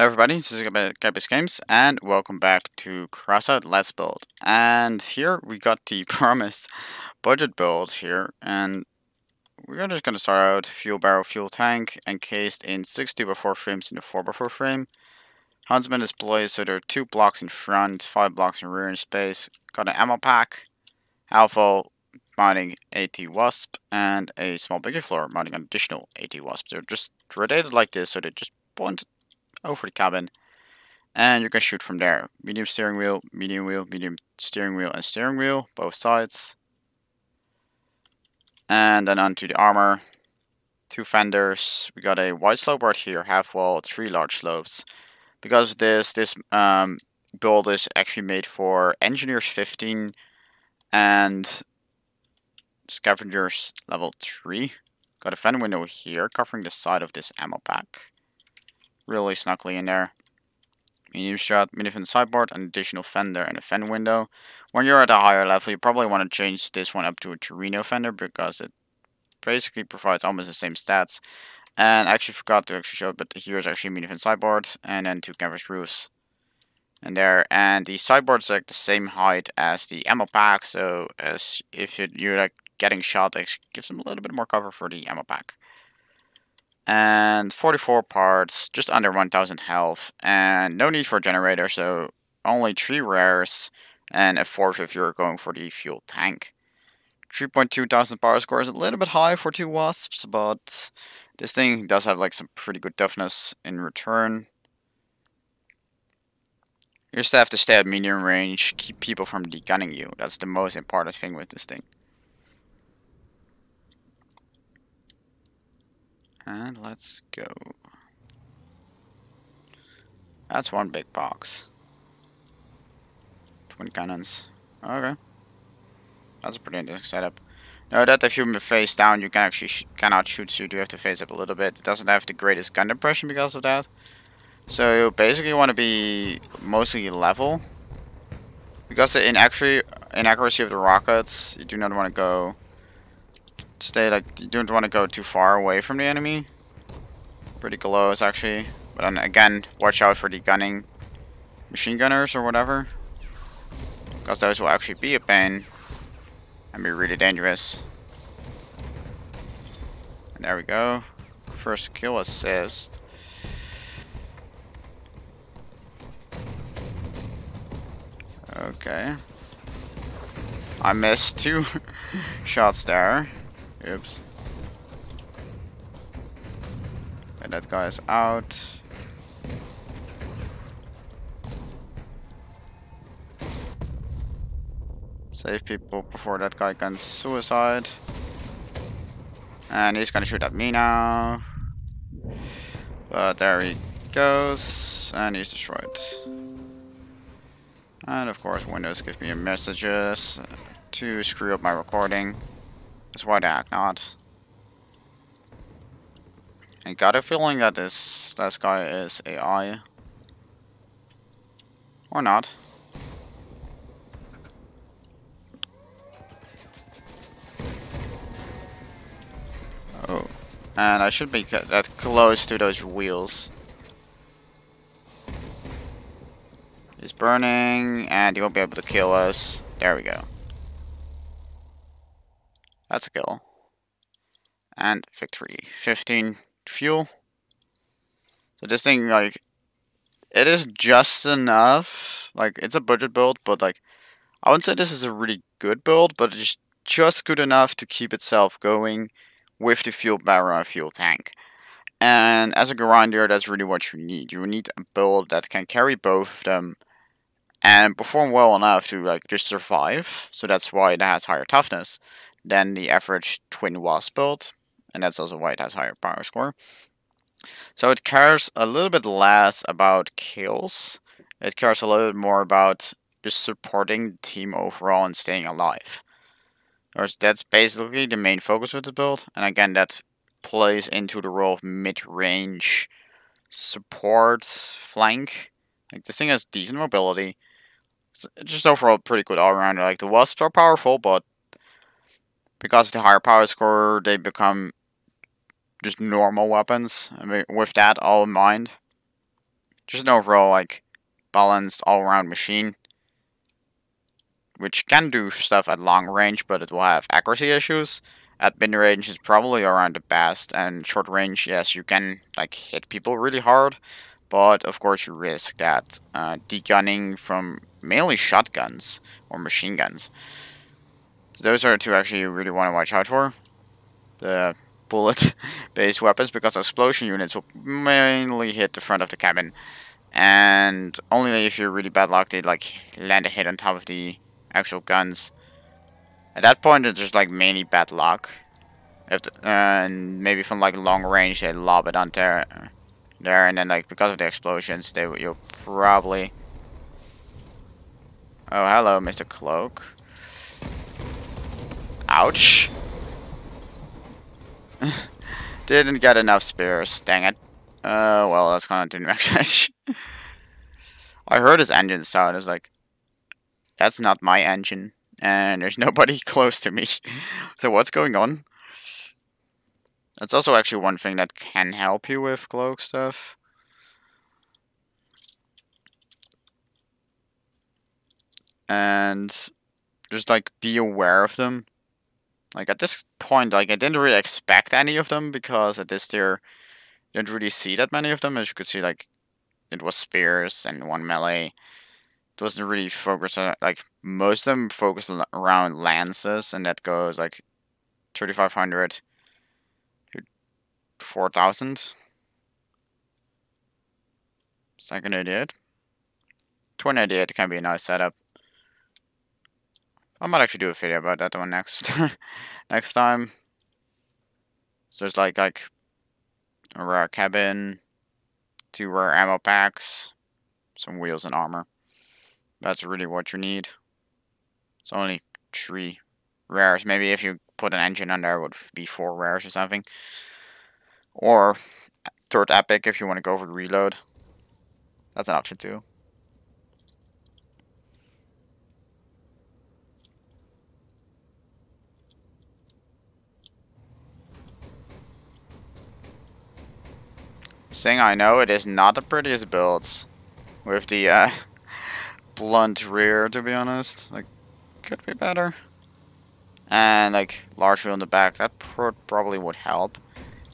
Hello everybody, this is Gabby's Games, and welcome back to Crossout Let's Build. And here we got the promised budget build here, and we're just going to start out fuel barrel, fuel tank, encased in 6x4 frames in the 4x4 frame. Huntsman is placed, so there are 2 blocks in front, 5 blocks in rear in space. Got an ammo pack, alpha mounting AT wasp, and a small biggie floor mounting an additional AT wasp. They're just rotated like this, so they just point over the cabin. And you can shoot from there. Medium steering wheel, medium steering wheel, and steering wheel, both sides. And then onto the armor. 2 fenders. We got a wide slope right here, half wall, 3 large slopes. Because this build is actually made for Engineers 15 and Scavengers level 3. Got a fender window here, covering the side of this ammo pack. Really snugly in there. Medium shot, medium sideboard, an additional fender, and a fender window. When you're at a higher level, you probably want to change this one up to a Torino fender because it basically provides almost the same stats. And I actually forgot to show it, but here's actually medium sideboard, and then 2 canvas roofs. And there, and the sideboard's like the same height as the ammo pack, so as if you're like getting shot, it gives them a little bit more cover for the ammo pack. And 44 parts, just under 1000 health, and no need for a generator, so only 3 rares, and a 4th if you're going for the fuel tank. 3.2 thousand power score is a little bit high for 2 wasps, but this thing does have like some pretty good toughness in return. You just have to stay at medium range, keep people from degunning you. That's the most important thing with this thing. And let's go. That's one big box. 20 cannons. Okay. That's a pretty interesting setup. Note that if you move face down, you can actually cannot shoot, so you do have to face up a little bit. It doesn't have the greatest gun depression because of that. So you basically want to be mostly level. Because in accuracy of the rockets, you do not want to go... you don't want to go too far away from the enemy. Pretty close actually, but then again, watch out for the gunning machine gunners or whatever, because those will actually be a pain and be really dangerous. And there we go, first kill assist. Okay, I missed 2 shots there. Oops. And that guy is out. Save people before that guy can suicide. And he's gonna shoot at me now. But there he goes. And he's destroyed. And of course Windows gives me messages to screw up my recording. That's why the heck not. I got a feeling that this last guy is AI. Or not. Oh. And I should be that close to those wheels. He's burning, and he won't be able to kill us. There we go. That's a kill. And victory. 15 fuel. So this thing, like, it is just enough. Like, it's a budget build, but like, I wouldn't say this is a really good build, but it's just good enough to keep itself going with the fuel barrel and fuel tank. And as a grinder, that's really what you need. You need a build that can carry both of them and perform well enough to like just survive. So that's why it has higher toughness than the average twin wasp build. And that's also why it has higher power score. So it cares a little bit less about kills. It cares a little bit more about just supporting the team overall and staying alive. That's basically the main focus with the build. And again, that plays into the role of mid-range support flank. Like, this thing has decent mobility. It's just overall pretty good all-rounder. Like, the wasps are powerful, but because of the higher power score, they become just normal weapons. I mean, with that all in mind, just an overall like balanced all-around machine, which can do stuff at long range, but it will have accuracy issues. At mid range, it's probably around the best, and short range, yes, you can like hit people really hard, but of course you risk that degunning from mainly shotguns or machine guns. Those are the two actually you really want to watch out for. The bullet-based weapons, because explosion units will mainly hit the front of the cabin, and only if you're really bad luck they like land a hit on top of the actual guns. At that point, it's just like mainly bad luck. If and maybe from like long range they lob it on there, and then like because of the explosions, you'll probably. Oh, hello, Mr. Cloak. Ouch. Didn't get enough spears. Dang it. Well, that's gonna do next match. I heard his engine sound. I was like, that's not my engine, and there's nobody close to me. So what's going on? That's also actually one thing that can help you with cloak stuff. And just like be aware of them. Like at this point, like I didn't really expect any of them because at this tier, you didn't really see that many of them. As you could see, like it was spears and one melee. It wasn't really focused on like most of them focused around lances, and that goes like 3,500 to 4,000. Second idiot. 2088 can be a nice setup. I might actually do a video about that one next next time. So there's like a rare cabin, 2 rare ammo packs, some wheels and armor. That's really what you need. It's only 3 rares. Maybe if you put an engine on there, it would be 4 rares or something. Or 3rd epic if you want to go for the reload. That's an option too. Thing I know, it is not the prettiest builds with the blunt rear, to be honest. Like, could be better. And like large wheel in the back, that probably would help.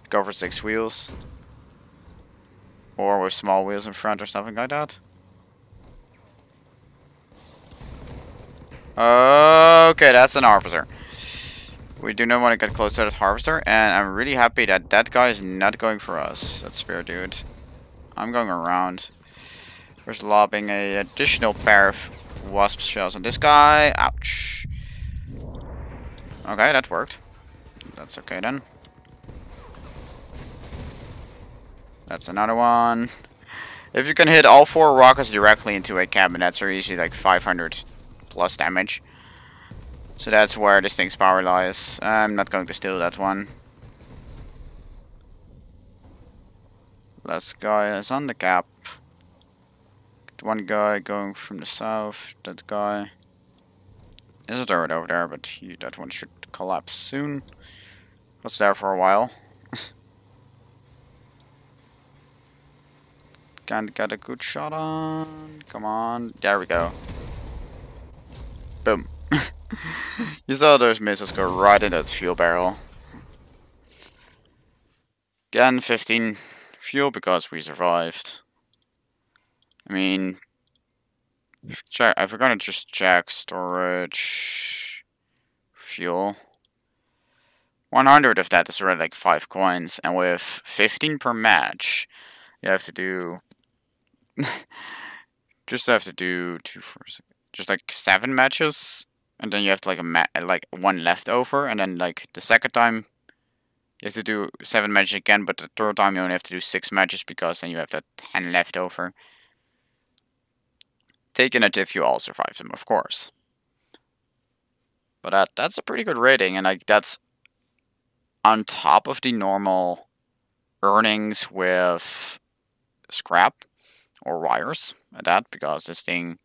Go for 6 wheels, or with small wheels in front or something like that. Okay, that's an harvester. We do not want to get close to that harvester, and I'm really happy that that guy is not going for us. That spear dude. I'm going around. We're lobbing an additional pair of wasp shells on this guy. Ouch. Okay, that worked. That's okay then. That's another one. If you can hit all 4 rockets directly into a cabin, that's easily like 500 plus damage. So that's where this thing's power lies. I'm not going to steal that one. Last guy is on the cap. One guy going from the south. That guy. There's a turret over there, but that one should collapse soon. Was there for a while. Can't get a good shot on. Come on. There we go. Boom. You saw those missiles go right into its fuel barrel. Again, 15 fuel because we survived. I mean, check. I forgot to just check storage, fuel. 100 of that is already like 5 coins, and with 15 per match, you have to do. Just have to do just like 7 matches. And then you have to like 1 left over, and then like the second time you have to do 7 matches again, but the third time you only have to do 6 matches because then you have that 10 left over. Taking it if you all survive them, of course. But that's a pretty good rating, and like that's on top of the normal earnings with scrap or wires at that, because this thing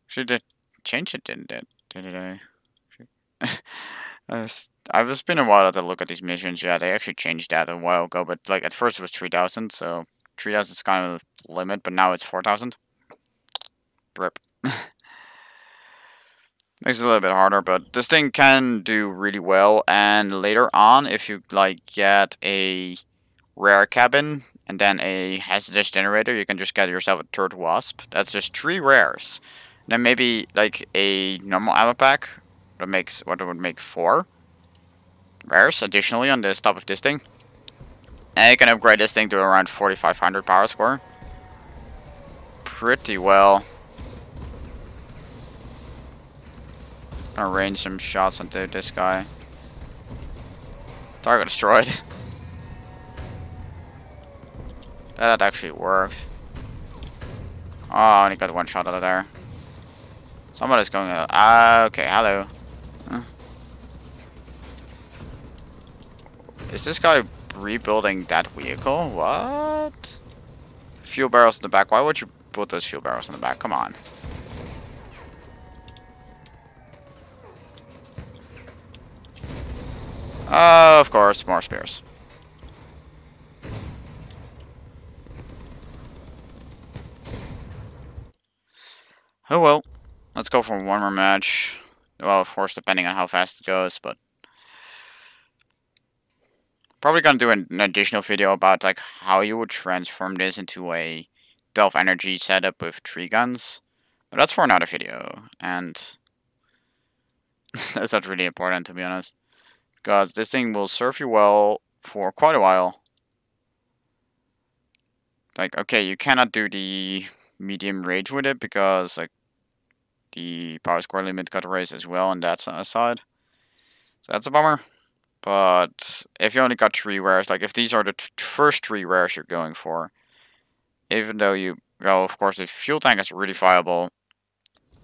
actually did change it, didn't it? Did it? I've just been a while to look at these missions. Yeah, they actually changed that a while ago, but like at first it was 3,000, so 3,000 is kind of the limit, but now it's 4,000. Rip. Makes it a little bit harder, but this thing can do really well. And later on, if you like get a rare cabin and then a hazardous generator, you can just get yourself a third wasp. That's just 3 rares. And then maybe like a normal ammo pack that makes what it would make 4 rares additionally on the top of this thing. And you can upgrade this thing to around 4,500 power score. Pretty well. Gonna range some shots onto this guy. Target destroyed. That actually worked. Oh, I only got 1 shot out of there. Somebody's going out. Okay, hello. Is this guy rebuilding that vehicle? What? Fuel barrels in the back. Why would you put those fuel barrels in the back? Come on. Of course, more spears. Oh well. Let's go for one more match. Well, of course, depending on how fast it goes, but probably gonna do an additional video about like how you would transform this into a 12 energy setup with 3 guns. But that's for another video, and that's not really important to be honest. Because this thing will serve you well for quite a while. Like, okay, you cannot do the medium rage with it because like the power score limit got raised as well on that side. So that's a bummer. But if you only got 3 rares, like if these are the first 3 rares you're going for, even though you, well, of course, the fuel tank is really viable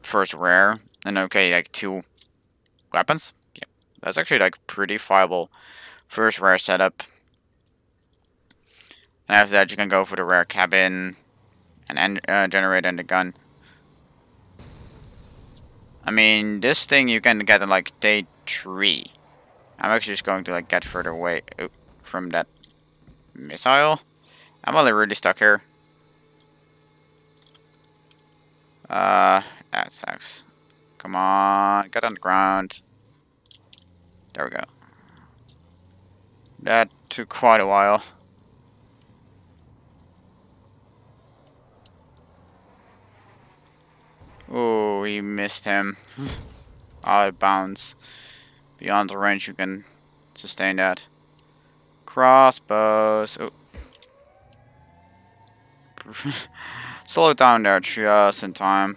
first rare, and okay, like 2 weapons, yeah, that's actually like pretty viable first rare setup. And after that, you can go for the rare cabin and generator and the gun. I mean, this thing you can get in like day 3. I'm actually just going to like get further away from that missile. I'm only really stuck here. That sucks. Come on, get on the ground. There we go. That took quite a while. Oh, he missed him. Out of bounds. Beyond the range, you can sustain that. Crossbows. Oh. Slow down there just in time.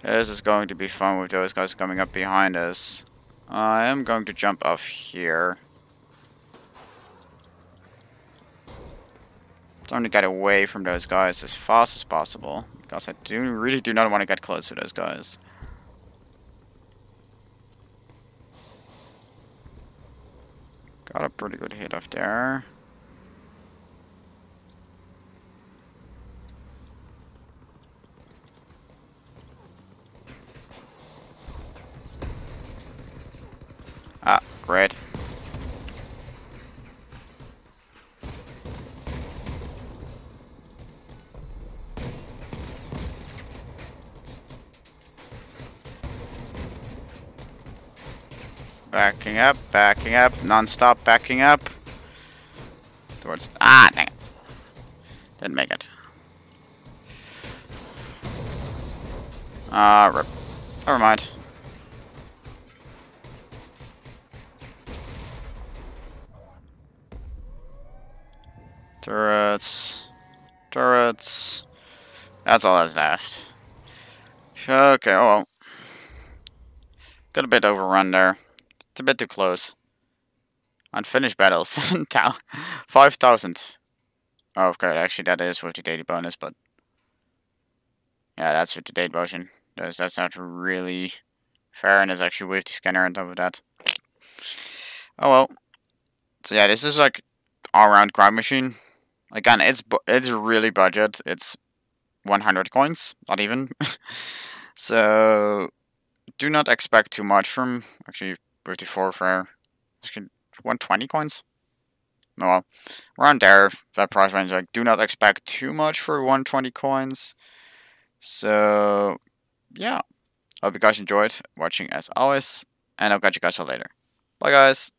This is going to be fun with those guys coming up behind us. I am going to jump off here. Trying to get away from those guys as fast as possible. Because I really do not want to get close to those guys. Got a pretty good hit off there. Ah, great. Backing up, non-stop backing up. Towards, ah, dang it. Didn't make it. Rip. Never mind. Turrets. Turrets. That's all that's left. Okay, oh well. Got a bit overrun there. It's a bit too close. Unfinished battles. 5,000. Oh, okay, actually that is with the daily bonus, but yeah, that's with the daily motion. That's not really fair, and it's actually with the scanner on top of that. Oh well. So yeah, this is like all-around grind machine. Again, it's really budget. It's 100 coins, not even. So do not expect too much from actually 54 for 120 coins. well, around there, that price range. Like, do not expect too much for 120 coins. So, yeah. Hope you guys enjoyed watching as always, and I'll catch you guys all later. Bye, guys.